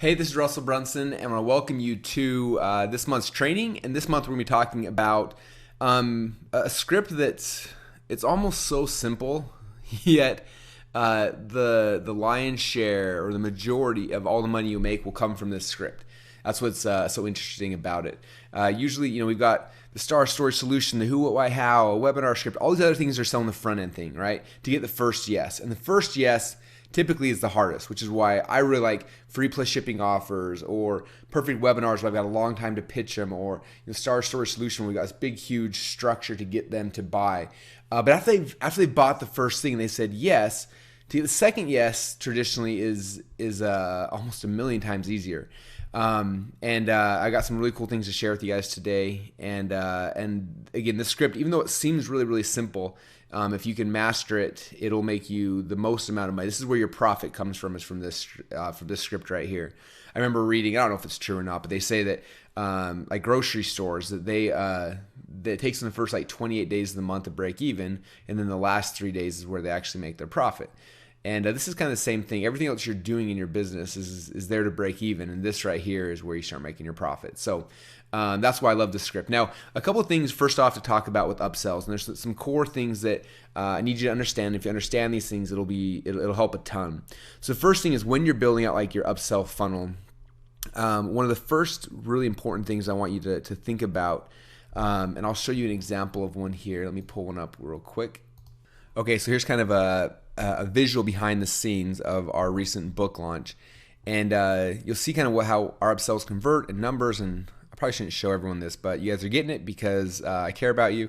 Hey, this is Russell Brunson, and I want to welcome you to this month's training. And this month we're going to be talking about a script that's it's almost so simple, yet the lion's share or the majority of all the money you make will come from this script. That's what's so interesting about it. Usually, we've got the star storage solution, the who, what, why, how, a webinar script. All these other things are selling the front end thing, right? To get the first yes, and the first yes typically is the hardest, which is why I really like free plus shipping offers or perfect webinars where I've got a long time to pitch them, or star storage solution where we've got this big, huge structure to get them to buy. But after they bought the first thing and they said yes, to get the second yes traditionally is almost a million times easier. I got some really cool things to share with you guys today. And again, this script, even though it seems really, really simple, if you can master it, it'll make you the most amount of money. This is where your profit comes from, is from this script right here. I remember reading, I don't know if it's true or not, but they say that like grocery stores, that that it takes them the first like 28 days of the month to break even, and then the last 3 days is where they actually make their profit. And this is kind of the same thing. Everything else you're doing in your business is there to break even, and this right here is where you start making your profit. So that's why I love this script. Now, a couple of things first off to talk about with upsells, and there's some core things that I need you to understand. If you understand these things, it'll help a ton. So the first thing is when you're building out like your upsell funnel, one of the first really important things I want you to think about, and I'll show you an example of one here. Let me pull one up real quick. Okay, so here's kind of a visual behind the scenes of our recent book launch, and you'll see kind of how our upsells convert and numbers. And I probably shouldn't show everyone this, but you guys are getting it because I care about you.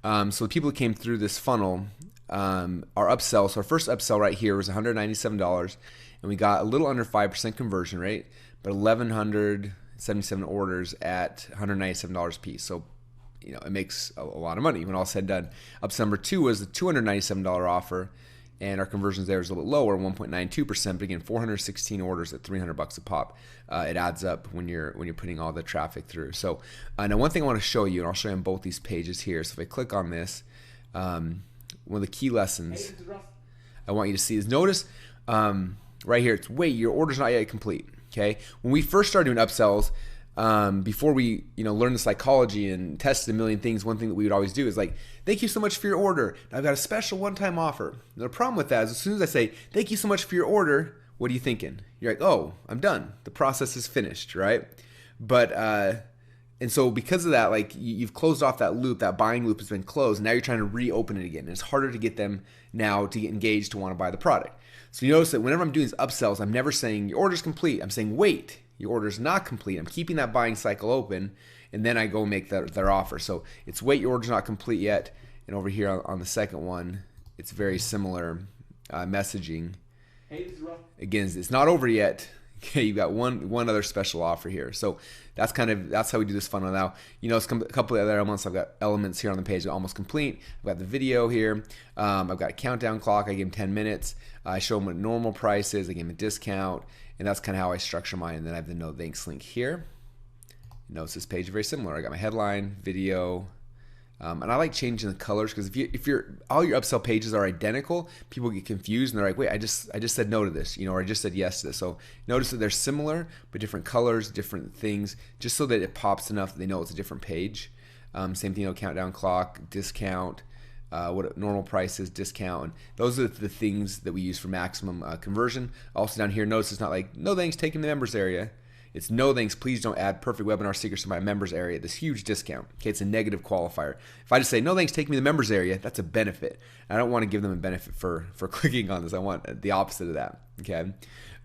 So the people who came through this funnel, our upsell. So our first upsell right here was $197, and we got a little under 5% conversion rate, but 1,177 orders at $197 a piece. So it makes a lot of money when all's said and done. Upsell number two was the $297 offer, and our conversions there is a little lower, 1.92%. But again, 416 orders at $300 a pop. It adds up when you're putting all the traffic through. So now one thing I want to show you, and I'll show you on both these pages here. So if I click on this, one of the key lessons I want you to see is notice right here. It's wait, your order's not yet complete. Okay, when we first started doing upsells, before we learned the psychology and tested a million things, one thing that we would always do is like, thank you so much for your order. I've got a special one-time offer. Now, the problem with that is as soon as I say thank you so much for your order, what are you thinking? You're like, oh, I'm done. The process is finished, right? But and so because of that, like you've closed off that loop, that buying loop has been closed. And now you're trying to reopen it again. And it's harder to get them now to get engaged to want to buy the product. So you notice that whenever I'm doing these upsells, I'm never saying your order's complete. I'm saying wait. Your order is not complete. I'm keeping that buying cycle open, and then I go make their offer. So it's wait, your order's not complete yet. And over here on the second one, it's very similar messaging. Hey, this is Rob. Again, it's not over yet. Okay, you've got one other special offer here. So that's how we do this funnel now. It's a couple of other elements. I've got elements here on the page, almost complete. I've got the video here. I've got a countdown clock. I give them 10 minutes. I show them what normal price is. I give them a discount. And that's kind of how I structure mine. And then I have the no thanks link here. Notice this page is very similar. I got my headline, video, and I like changing the colors because if all your upsell pages are identical, people get confused and they're like, wait, I just said no to this, or I just said yes to this. So notice that they're similar but different colors, different things, just so that it pops enough that they know it's a different page. Same thing, countdown clock, discount. What normal price is, discount, and those are the things that we use for maximum conversion. Also down here, notice it's not like no thanks, take them to the members area. It's no thanks, please don't add perfect webinar secrets to my members area. This huge discount. Okay, it's a negative qualifier. If I just say no thanks, take me to the members area, that's a benefit. I don't want to give them a benefit for clicking on this. I want the opposite of that. Okay.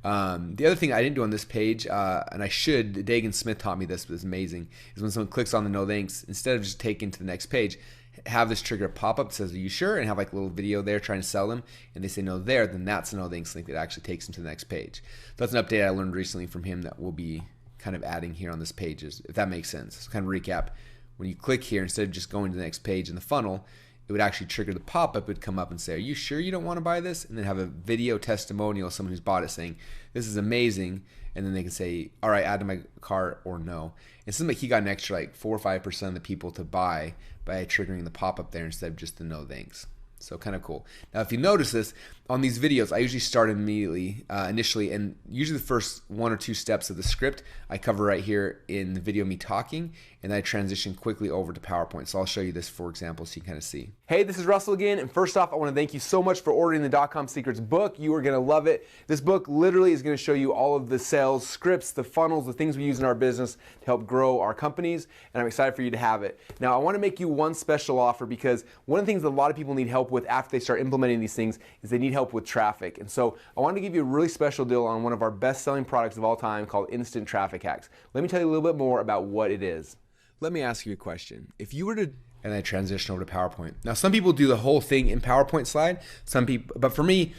The other thing I didn't do on this page, and I should, Dagan Smith taught me this, but it's amazing, is when someone clicks on the no thanks, instead of just taking to the next page, have this trigger a pop-up that says, are you sure? And have like a little video there trying to sell them. And they say no there, then that's a no thanks link that actually takes them to the next page. So that's an update I learned recently from him that we'll be kind of adding here on this page, if that makes sense. So kind of recap, when you click here, instead of just going to the next page in the funnel, it would actually trigger the pop-up. It would come up and say, are you sure you don't want to buy this? And then have a video testimonial of someone who's bought it saying, this is amazing. And then they can say, all right, add to my cart or no. It seems like he got an extra like 4 or 5% of the people to buy by triggering the pop-up there instead of just the no thanks. So kind of cool. Now, if you notice this, on these videos, I usually start immediately, initially, and usually the first 1 or 2 steps of the script I cover right here in the video of me talking, and then I transition quickly over to PowerPoint. So I'll show you this, for example, so you can kind of see. Hey, this is Russell again, and first off, I want to thank you so much for ordering the .com Secrets book. You are going to love it. This book literally is going to show you all of the sales scripts, the funnels, the things we use in our business to help grow our companies, and I'm excited for you to have it. Now, I want to make you one special offer because one of the things that a lot of people need help with after they start implementing these things is they need help with traffic. And so I wanted to give you a really special deal on one of our best-selling products of all time called Instant Traffic Hacks. Let me tell you a little bit more about what it is. Let me ask you a question. If you were to, and I transition over to PowerPoint. Now, some people do the whole thing in PowerPoint slide, some people, but for me,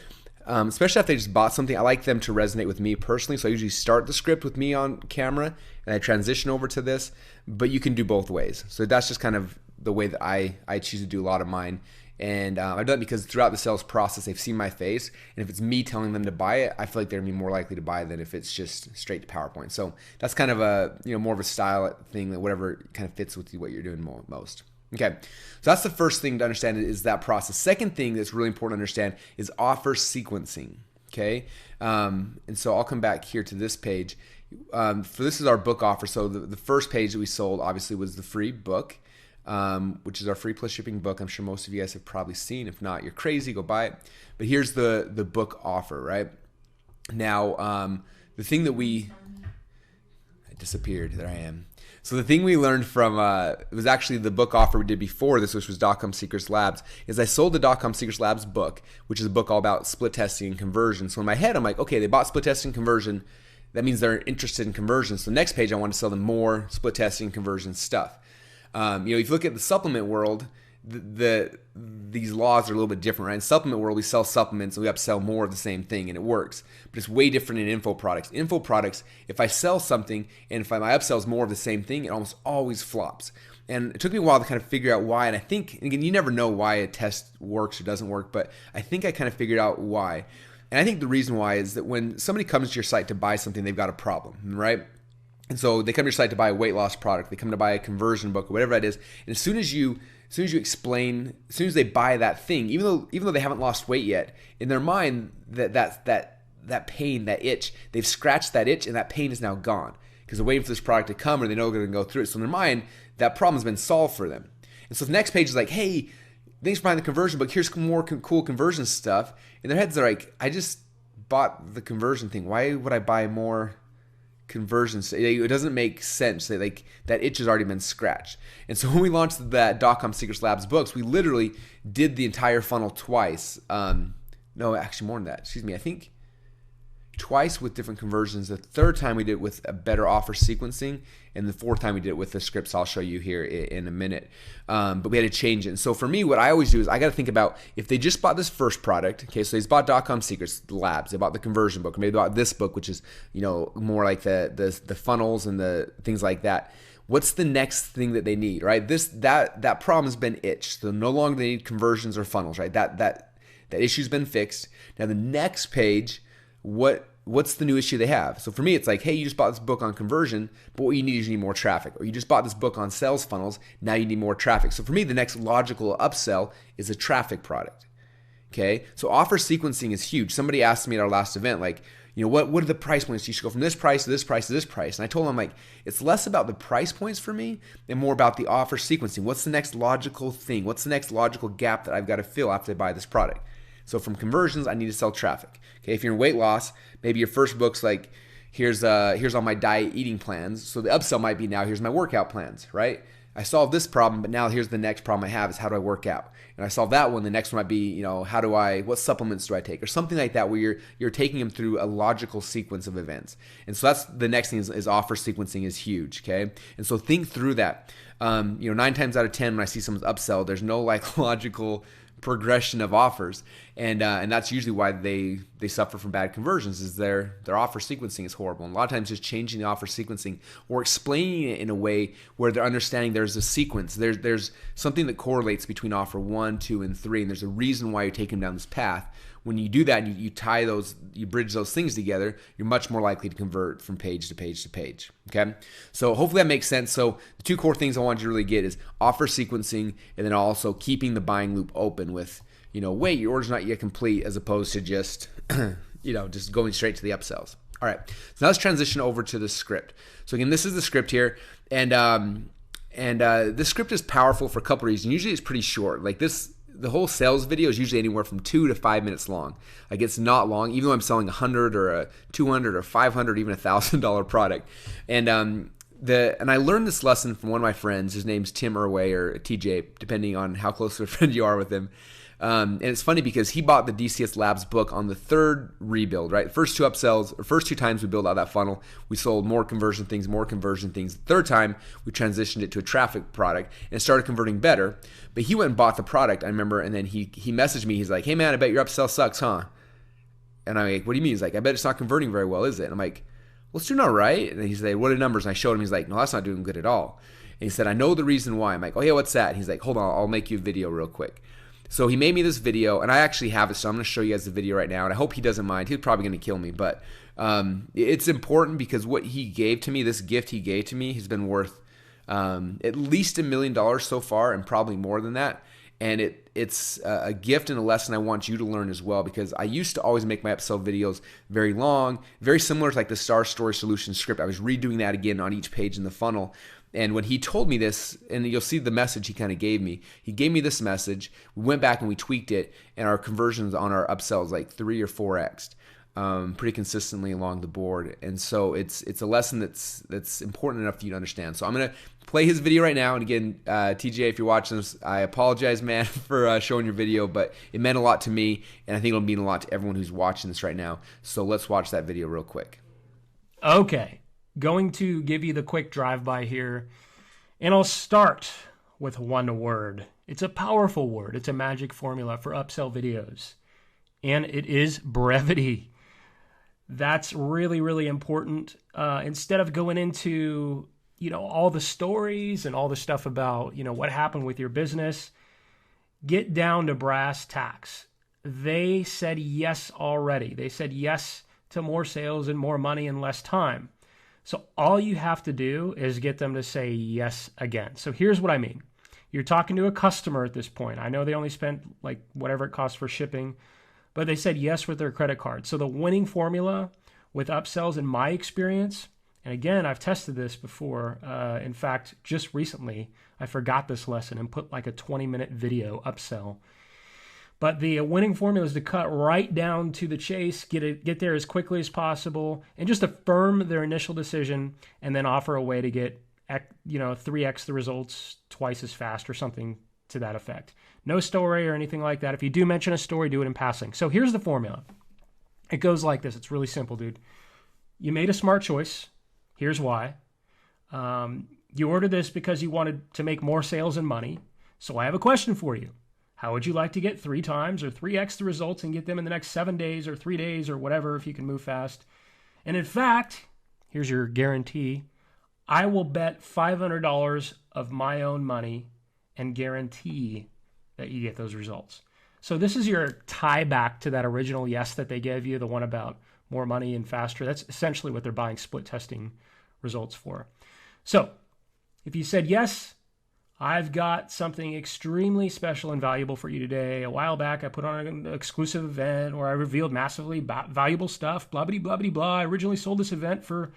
especially if they just bought something, I like them to resonate with me personally. So I usually start the script with me on camera and I transition over to this, but you can do both ways. So that's just kind of the way that I choose to do a lot of mine. And I've done it because throughout the sales process, they've seen my face. And if it's me telling them to buy it, I feel like they're going to be more likely to buy it than if it's just straight to PowerPoint. So that's kind of a, more of a style thing, that whatever kind of fits with you, what you're doing most. Okay, so that's the first thing to understand is that process. Second thing that's really important to understand is offer sequencing. Okay, and so I'll come back here to this page. For this is our book offer. So the first page that we sold obviously was the free book. Which is our free plus shipping book. I'm sure most of you guys have probably seen. If not, you're crazy, go buy it. But here's the book offer, right? Now, the thing that I disappeared, there I am. So the thing we learned from, it was actually the book offer we did before this, which was .com Secrets Labs, is I sold the .com Secrets Labs book, which is a book all about split testing and conversion. So in my head, I'm like, okay, they bought split testing and conversion. That means they're interested in conversion. So the next page, I want to sell them more split testing and conversion stuff. If you look at the supplement world, these laws are a little bit different, right? In supplement world, we sell supplements and we upsell more of the same thing, and it works. But it's way different in info products. Info products, if I sell something and if my upsell is more of the same thing, it almost always flops. And it took me a while to kind of figure out why. And I think, and again, you never know why a test works or doesn't work, but I think I kind of figured out why. And I think the reason why is that when somebody comes to your site to buy something, they've got a problem, right? And so they come to your site to buy a weight loss product. They come to buy a conversion book or whatever that is. And as soon as you explain, as soon as they buy that thing, even though they haven't lost weight yet, in their mind that pain, that itch, they've scratched that itch and that pain is now gone because they're waiting for this product to come or they know they're going to go through it. So in their mind, that problem's been solved for them. And so the next page is like, hey, thanks for buying the conversion book. Here's more cool conversion stuff. In their heads, they're like, I just bought the conversion thing. Why would I buy more conversions? It doesn't make sense. Like that itch has already been scratched. And so when we launched that .com Secrets Labs books, we literally did the entire funnel twice. No, actually more than that. Excuse me. I think twice with different conversions. The third time we did it with a better offer sequencing, and the fourth time we did it with the scripts I'll show you here in a minute. But we had to change it. And so for me, what I always do is I got to think about if they just bought this first product. Okay, so they bought .com Secrets Labs, they bought the conversion book, or maybe they bought this book, which is more like the funnels and the things like that. What's the next thing that they need, right? That problem has been itched. So no longer they need conversions or funnels, right? That issue's been fixed. Now the next page, what's the new issue they have? So for me, it's like, hey, you just bought this book on conversion, but what you need is you need more traffic. Or you just bought this book on sales funnels, now you need more traffic. So for me, the next logical upsell is a traffic product. Okay, so offer sequencing is huge. Somebody asked me at our last event, like, what are the price points? You should go from this price to this price to this price. And I told them, like, it's less about the price points for me and more about the offer sequencing. What's the next logical thing? What's the next logical gap that I've got to fill after I buy this product? So from conversions, I need to sell traffic. Okay, if you're in weight loss, maybe your first book's like, here's all my diet eating plans. So the upsell might be now, here's my workout plans, right? I solved this problem, but now here's the next problem I have is how do I work out? And I solved that one. The next one might be, what supplements do I take? Or something like that where you're taking them through a logical sequence of events. And so that's the next thing is offer sequencing is huge, okay? And so think through that. 9 times out of 10 when I see someone's upsell, there's no like logical progression of offers, and that's usually why they suffer from bad conversions is their offer sequencing is horrible. And a lot of times just changing the offer sequencing or explaining it in a way where they're understanding there's a sequence, there's something that correlates between offer 1, 2, and 3, and there's a reason why you're taking them down this path. When you do that and you tie those, you bridge those things together, you're much more likely to convert from page to page to page. Okay, so hopefully that makes sense. So the 2 core things I want you to really get is offer sequencing, and then also keeping the buying loop open with wait, your order's not yet complete, as opposed to just, just going straight to the upsells. All right, so now let's transition over to the script. So again, this is the script here, and this script is powerful for a couple reasons. Usually it's pretty short. Like the whole sales video is usually anywhere from 2 to 5 minutes long. Like it's not long, even though I'm selling 100 or a 200 or 500, even $1,000 product. And I learned this lesson from one of my friends. His name's Tim Irway or TJ, depending on how close of a friend you are with him. And it's funny because he bought the DCS Labs book on the third rebuild, right? First two upsells, or first two times we built out that funnel, we sold more conversion things. The third time, we transitioned it to a traffic product and it started converting better. But he went and bought the product, I remember, and then he messaged me. He's like, hey man, I bet your upsell sucks, huh? And I'm like, what do you mean? He's like, I bet it's not converting very well, is it? And I'm like, well, it's doing all right. And then he said, what are the numbers? And I showed him. He's like, no, that's not doing good at all. And he said, I know the reason why. I'm like, oh yeah, what's that? And he's like, hold on, I'll make you a video real quick. So he made me this video, and I actually have it, so I'm going to show you guys the video right now, and I hope he doesn't mind. He's probably going to kill me, but it's important because what he gave to me, this gift he gave to me, has been worth at least $1 million so far, and probably more than that. And it's a gift and a lesson I want you to learn as well, because I used to always make my upsell videos very long, very similar to like the Star Story Solution script. I was redoing that again on each page in the funnel. And when he told me this, and you'll see the message he kind of gave me, he gave me this message. We went back and we tweaked it, and our conversions on our upsells like 3 or 4x'd pretty consistently along the board. And so it's a lesson that's important enough for you to understand. So I'm going to play his video right now. And again, TJ, if you're watching this, I apologize, man, for showing your video, but it meant a lot to me, and I think it'll mean a lot to everyone who's watching this right now. So let's watch that video real quick. Okay. Going to give you the quick drive-by here, and I'll start with one word. It's a powerful word. It's a magic formula for upsell videos, and it is brevity. That's really, really important. Instead of going into, all the stories and all the stuff about, what happened with your business, get down to brass tacks. They said yes already. They said yes to more sales and more money in less time. So all you have to do is get them to say yes again. So here's what I mean. You're talking to a customer at this point. I know they only spent like whatever it costs for shipping, but they said yes with their credit card. So the winning formula with upsells, in my experience, and again, I've tested this before. In fact, just recently, I forgot this lesson and put like a 20-minute video upsell. But the winning formula is to cut right down to the chase, get there as quickly as possible, and just affirm their initial decision, and then offer a way to get 3x the results twice as fast or something to that effect. No story or anything like that. If you do mention a story, do it in passing. So here's the formula. It goes like this. It's really simple, dude. You made a smart choice. Here's why. You ordered this because you wanted to make more sales and money. So I have a question for you. How would you like to get 3 times or 3x the results and get them in the next 7 days or 3 days or whatever if you can move fast? And in fact, here's your guarantee. I will bet $500 of my own money and guarantee that you get those results. So this is your tie back to that original yes that they gave you, the one about more money and faster. That's essentially what they're buying split testing results for. So if you said yes, I've got something extremely special and valuable for you today. A while back, I put on an exclusive event where I revealed massively valuable stuff, blah, blah, blah, blah, blah. I originally sold this event for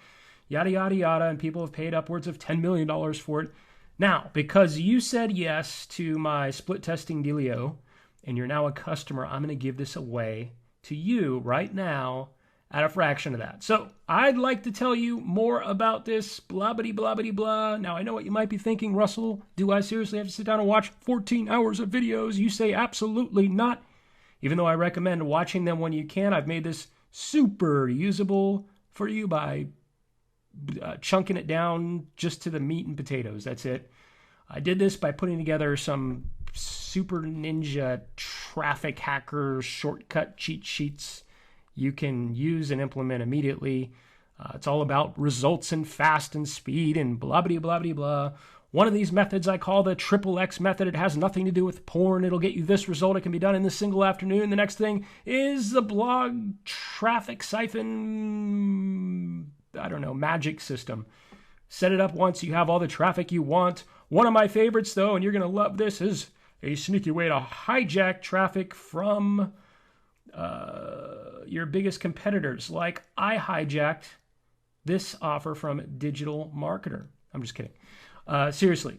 yada, yada, yada, and people have paid upwards of $10 million for it. Now, because you said yes to my split testing dealio, and you're now a customer, I'm going to give this away to you right now at a fraction of that. So I'd like to tell you more about this, blah, blah, blah, blah, blah. Now, I know what you might be thinking, Russell. Do I seriously have to sit down and watch 14 hours of videos? You say absolutely not. Even though I recommend watching them when you can, I've made this super usable for you by chunking it down just to the meat and potatoes. That's it. I did this by putting together some super ninja traffic hacker shortcut cheat sheets you can use and implement immediately. It's all about results and fast and speed and blah, blah, blah, blah, blah. One of these methods I call the triple X method. It has nothing to do with porn. It'll get you this result. It can be done in a single afternoon. The next thing is the blog traffic siphon, magic system. Set it up once. You have all the traffic you want. One of my favorites, though, and you're going to love this, is a sneaky way to hijack traffic from your biggest competitors. Like I hijacked this offer from Digital Marketer. I'm just kidding. Seriously.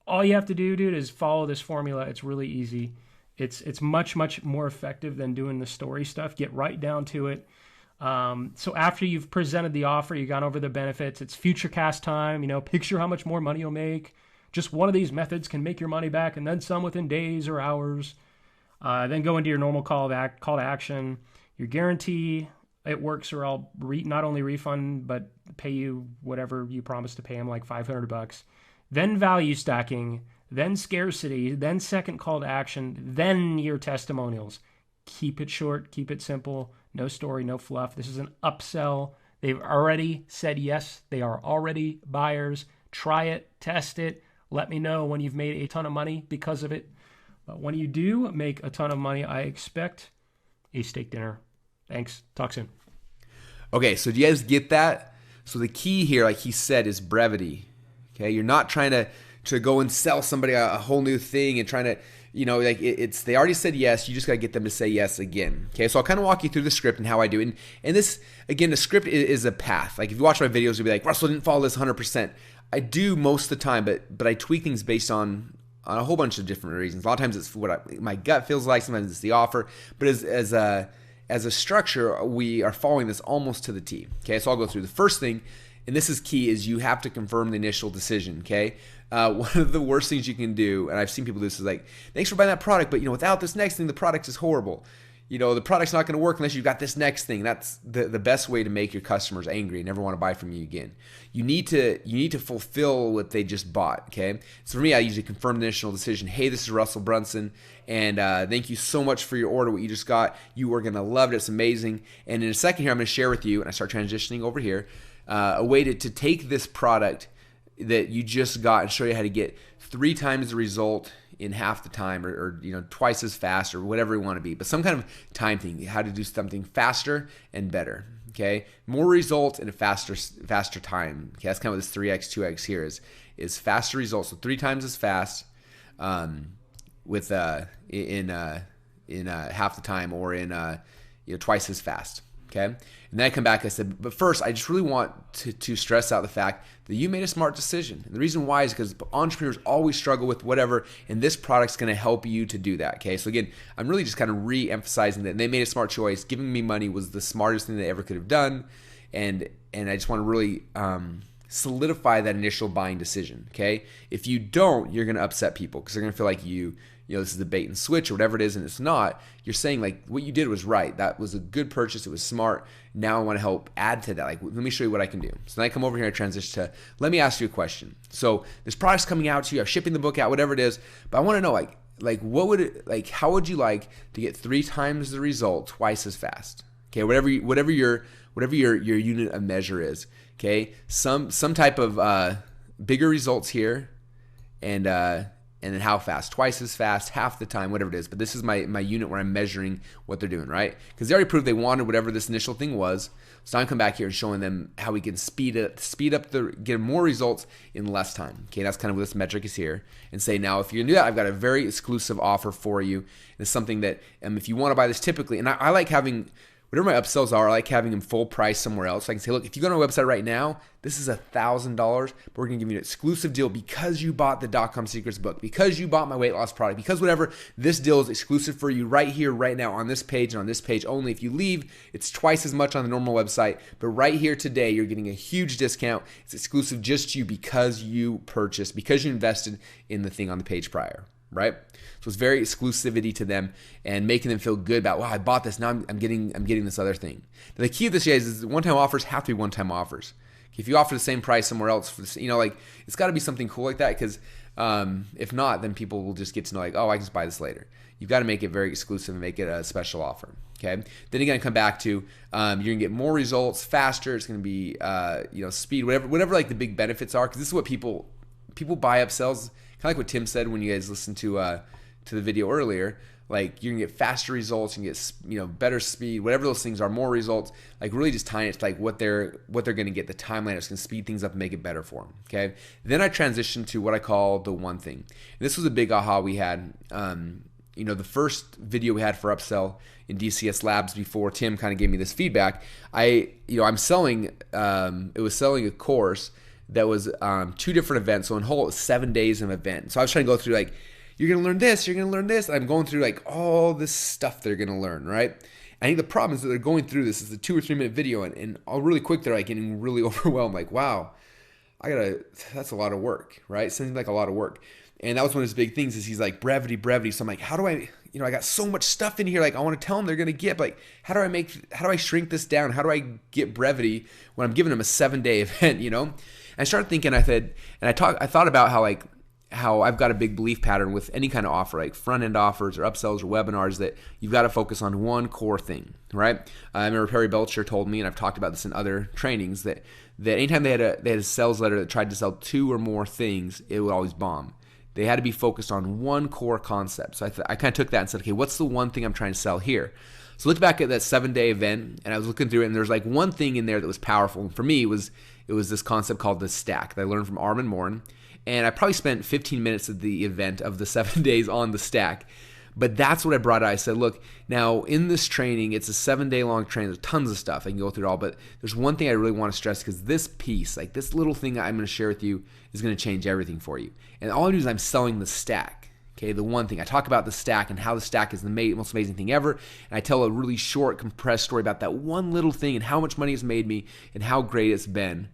All you have to do, dude, is follow this formula. It's really easy. It's much, much more effective than doing the story stuff. Get right down to it. So after you've presented the offer, you've gone over the benefits, it's future cast time, you know, picture how much more money you'll make. Just one of these methods can make your money back and then some within days or hours. Then go into your normal call to action. Your guarantee, it works, or I'll not only refund, but pay you whatever you promised to pay them, like $500. Then value stacking, then scarcity, then second call to action, then your testimonials. Keep it short, keep it simple, no story, no fluff. This is an upsell. They've already said yes. They are already buyers. Try it, test it. Let me know when you've made a ton of money because of it. But when you do make a ton of money, I expect a steak dinner. Thanks. Talk soon. Okay, so do you guys get that? So the key here, like he said, is brevity. Okay, you're not trying to go and sell somebody a whole new thing and trying to, you know, like it's they already said yes. You just got to get them to say yes again. Okay, so I'll kind of walk you through the script and how I do it. And this, again, the script is a path. Like if you watch my videos, you'll be like, Russell didn't follow this 100%. I do most of the time, but I tweak things based on a whole bunch of different reasons. A lot of times it's what my gut feels like. Sometimes it's the offer. But as a structure, we are following this almost to the T. Okay, so I'll go through the first thing. And this is key, is you have to confirm the initial decision, okay? One of the worst things you can do, and I've seen people do this, is like, thanks for buying that product, but you know, without this next thing, the product is horrible. You know, the product's not going to work unless you've got this next thing. That's the best way to make your customers angry and never want to buy from you again. You need to fulfill what they just bought, okay? So for me, I usually confirm the initial decision. Hey, this is Russell Brunson, and thank you so much for your order, what you just got. You are going to love it. It's amazing. And in a second here, I'm going to share with you, and I start transitioning over here, a way to take this product that you just got and show you how to get 3 times the result in half the time, or you know, twice as fast, or whatever you want to be, but some kind of time thing, how to do something faster and better. Okay, more results in a faster time. Okay, that's kind of what this 3x 2x here is faster results, so 3 times as fast, with in half the time, or in twice as fast. Okay, and then I come back, I said, but first, I just really want to stress out the fact that you made a smart decision. And the reason why is because entrepreneurs always struggle with whatever, and this product's going to help you to do that. Okay, so again, I'm really just kind of re-emphasizing that they made a smart choice. Giving me money was the smartest thing they ever could have done, and I just want to really solidify that initial buying decision. Okay, if you don't, you're going to upset people because they're going to feel like this is a bait and switch or whatever it is, and it's not. You're saying like what you did was right. That was a good purchase. It was smart. Now I want to help add to that. Like, let me show you what I can do. So then I come over here and transition to, let me ask you a question. So this product's coming out to you. I'm shipping the book out, whatever it is. But I want to know how would you like to get 3 times the result twice as fast? Okay, whatever your unit of measure is. Okay, some type of bigger results here, and then how fast? Twice as fast, half the time, whatever it is. But this is my unit where I'm measuring what they're doing, right? Because they already proved they wanted whatever this initial thing was. So I'm come back here and showing them how we can speed up get more results in less time. Okay, that's kind of what this metric is here. And say, now if you're gonna do that, I've got a very exclusive offer for you. It's something that if you want to buy this typically, and I like having, whatever my upsells are, I like having them full price somewhere else. So I can say, look, if you go on our website right now, this is $1,000, but we're going to give you an exclusive deal because you bought the .com Secrets book, because you bought my weight loss product, because whatever, this deal is exclusive for you right here, right now, on this page, and on this page only. If you leave, it's twice as much on the normal website, but right here today, you're getting a huge discount. It's exclusive just to you because you purchased, because you invested in the thing on the page prior, right? So it's very exclusivity to them and making them feel good about, wow, I bought this, now I'm getting this other thing. Now, the key of this, guys, is one-time offers have to be one-time offers. If you offer the same price somewhere else, it's got to be something cool like that, because if not, then people will just get to know, like, oh, I can just buy this later. You've got to make it very exclusive and make it a special offer. Okay. Then you're going to come back to you're going to get more results faster. It's going to be speed, whatever like the big benefits are, because this is what people buy upsells. Kind of like what Tim said when you guys listened to the video earlier. Like you're gonna get faster results, you can get better speed, whatever those things are, more results. Like really just tying it to like what they're gonna get, the timeline is gonna speed things up and make it better for them. Okay. Then I transitioned to what I call the one thing. And this was a big aha we had. The first video we had for upsell in DCS Labs before Tim kind of gave me this feedback. I'm selling. It was selling a course that was 2 different events. So in whole, it was 7 days of an event. So I was trying to go through like, you're going to learn this, you're going to learn this. And I'm going through like all this stuff they're going to learn, right? I think the problem is that they're going through this. It's a 2 or 3 minute video, and all really quick they're like getting really overwhelmed. Like, wow, that's a lot of work, right? Something like a lot of work. And that was one of his big things is he's like brevity. So I'm like, how do I, I got so much stuff in here. Like I want to tell them they're going to get, but like, how do I shrink this down? How do I get brevity when I'm giving them a 7-day event, And I started thinking, I thought about how I've got a big belief pattern with any kind of offer, like front end offers or upsells or webinars, that you've got to focus on one core thing, right? I remember Perry Belcher told me, and I've talked about this in other trainings, that anytime they had a sales letter that tried to sell 2 or more things, it would always bomb. They had to be focused on one core concept. So I kind of took that and said, okay, what's the one thing I'm trying to sell here? So I looked back at that 7-day event, and I was looking through it, and there's like one thing in there that was powerful. And for me, it was this concept called the stack that I learned from Armin Morin. And I probably spent 15 minutes of the event of the 7 days on the stack. But that's what I brought out. I said, look, now in this training, it's a 7-day long training. There's tons of stuff. I can go through it all. But there's one thing I really want to stress, because this piece, like this little thing I'm going to share with you, is going to change everything for you. And all I do is I'm selling the stack. Okay, the one thing. I talk about the stack and how the stack is the most amazing thing ever. And I tell a really short, compressed story about that one little thing and how much money it's made me and how great it's been.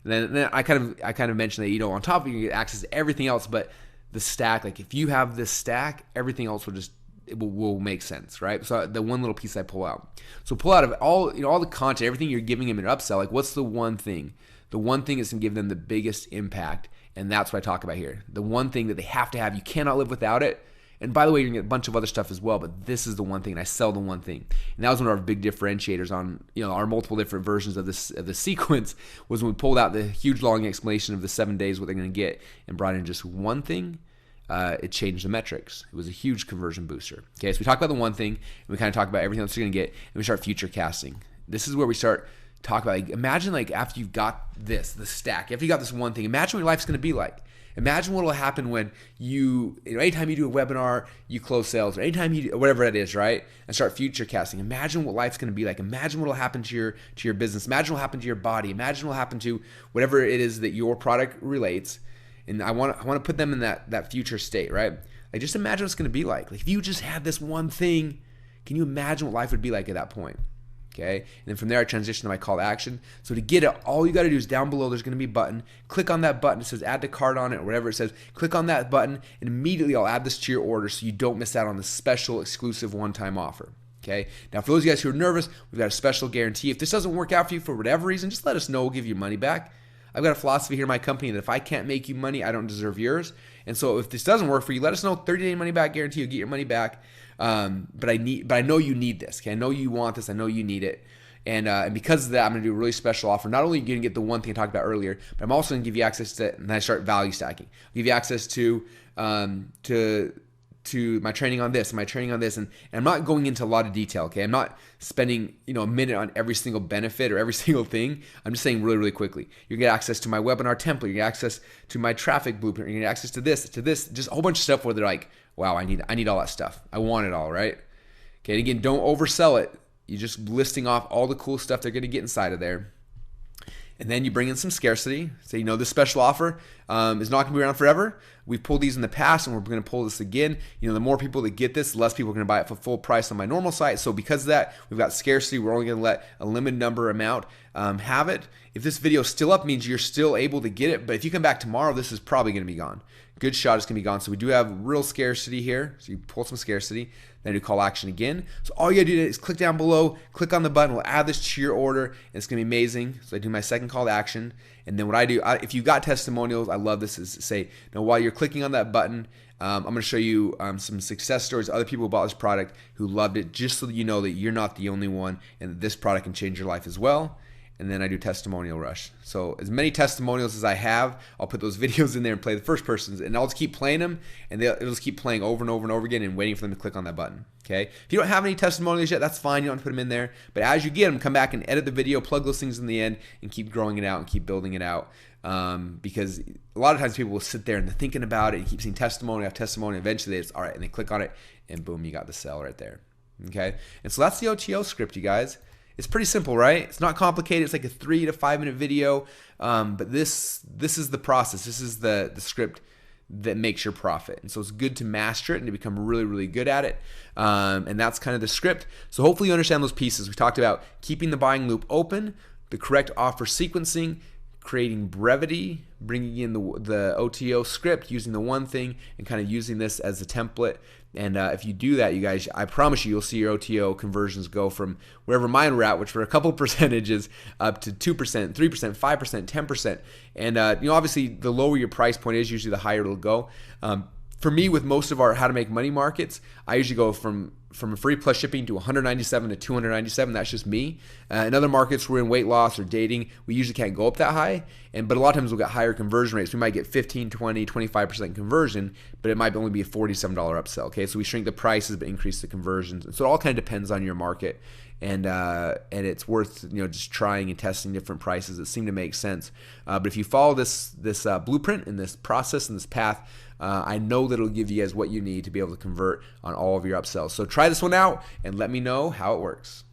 And then I kind of mentioned that, on top of it, you get access to everything else, but the stack, like if you have this stack, everything else will make sense, right? So the one little piece I pull out. So pull out of all the content, everything you're giving them in an upsell, like what's the one thing? The one thing is going to give them the biggest impact, and that's what I talk about here. The one thing that they have to have, you cannot live without it. And by the way, you're going to get a bunch of other stuff as well, but this is the one thing, and I sell the one thing. And that was one of our big differentiators on, our multiple different versions of the sequence, was when we pulled out the huge long explanation of the 7 days, what they're going to get, and brought in just one thing. It changed the metrics. It was a huge conversion booster. Okay, so we talk about the one thing, and we kind of talk about everything else you're going to get, and we start future casting. This is where we start talking about, imagine after you've got the stack, after you got this one thing, imagine what your life's going to be like. Imagine what will happen when anytime you do a webinar, you close sales, or anytime you do whatever it is, right? And start future casting. Imagine what life's going to be like. Imagine what will happen to your business. Imagine what will happen to your body. Imagine what will happen to whatever it is that your product relates. And I want to put them in that future state, right? Like just imagine what it's going to be like. Like if you just had this one thing, can you imagine what life would be like at that point? Okay, and then from there I transition to my call to action. So to get it, all you got to do is down below there's going to be a button. Click on that button. It says add to cart on it, or whatever it says. Click on that button, and immediately I'll add this to your order so you don't miss out on the special exclusive one-time offer. Okay, now for those of you guys who are nervous, we've got a special guarantee. If this doesn't work out for you for whatever reason, just let us know. We'll give you money back. I've got a philosophy here in my company that if I can't make you money, I don't deserve yours. And so if this doesn't work for you, let us know. 30-day money back guarantee. You'll get your money back. But I know you need this. Okay, I know you want this. I know you need it. And because of that, I'm going to do a really special offer. Not only are you going to get the one thing I talked about earlier, but I'm also going to give you access to, and then I start value stacking. I'll give you access to my training on this, and my training on this, and I'm not going into a lot of detail. Okay, I'm not spending a minute on every single benefit or every single thing. I'm just saying really, really quickly. You're going to get access to my webinar template. You're going to get access to my traffic blueprint. You're going to get access to this, just a whole bunch of stuff where they're like, wow, I need all that stuff. I want it all, right? Okay, and again, don't oversell it. You're just listing off all the cool stuff they're going to get inside of there. And then you bring in some scarcity. Say, this special offer is not going to be around forever. We've pulled these in the past, and we're going to pull this again. The more people that get this, the less people are going to buy it for full price on my normal site. So because of that, we've got scarcity. We're only going to let a limited amount have it. If this video is still up, it means you're still able to get it. But if you come back tomorrow, this is probably going to be gone. Good shot, it's going to be gone. So we do have real scarcity here. So you pull some scarcity. Then I do call action again. So all you gotta do is click down below, click on the button, we'll add this to your order, and it's gonna be amazing. So I do my second call to action, and then what I do, if you've got testimonials, I love this, is to say, now while you're clicking on that button, I'm gonna show you some success stories, other people who bought this product who loved it, just so that you know that you're not the only one, and that this product can change your life as well. and then I do testimonial rush. So as many testimonials as I have, I'll put those videos in there and play the first persons, and I'll just keep playing them, and it'll just keep playing over and over and over again and waiting for them to click on that button. Okay. If you don't have any testimonials yet, that's fine. You don't have to put them in there. But as you get them, come back and edit the video, plug those things in the end, and keep growing it out and keep building it out. Because a lot of times people will sit there and they're thinking about it and keep seeing testimony after testimony. Eventually, they just, all right, and they click on it, and boom, you got the sale right there. Okay. And so that's the OTO script, you guys. It's pretty simple, right? It's not complicated. It's like a 3 to 5 minute video. But this is the process. This is the script that makes your profit. And so it's good to master it and to become really, really good at it. And that's kind of the script. So hopefully you understand those pieces. We talked about keeping the buying loop open, the correct offer sequencing, creating brevity, bringing in the OTO script, using the one thing, and kind of using this as a template. And if you do that, you guys, I promise you'll see your OTO conversions go from wherever mine were at, which were a couple percentages, up to 2%, 3%, 5%, 10%. And obviously, the lower your price point is, usually the higher it'll go. For me, with most of our how to make money markets, I usually go from a free plus shipping to $197 to $297. That's just me. In other markets, we're in weight loss or dating, we usually can't go up that high. But a lot of times we'll get higher conversion rates. We might get 15, 20, 25% conversion, but it might only be a $47 upsell. Okay, so we shrink the prices but increase the conversions. And so it all kind of depends on your market. And it's worth just trying and testing different prices that seem to make sense. But if you follow this blueprint and this process and this path, I know that it'll give you guys what you need to be able to convert on all of your upsells. So try this one out and let me know how it works.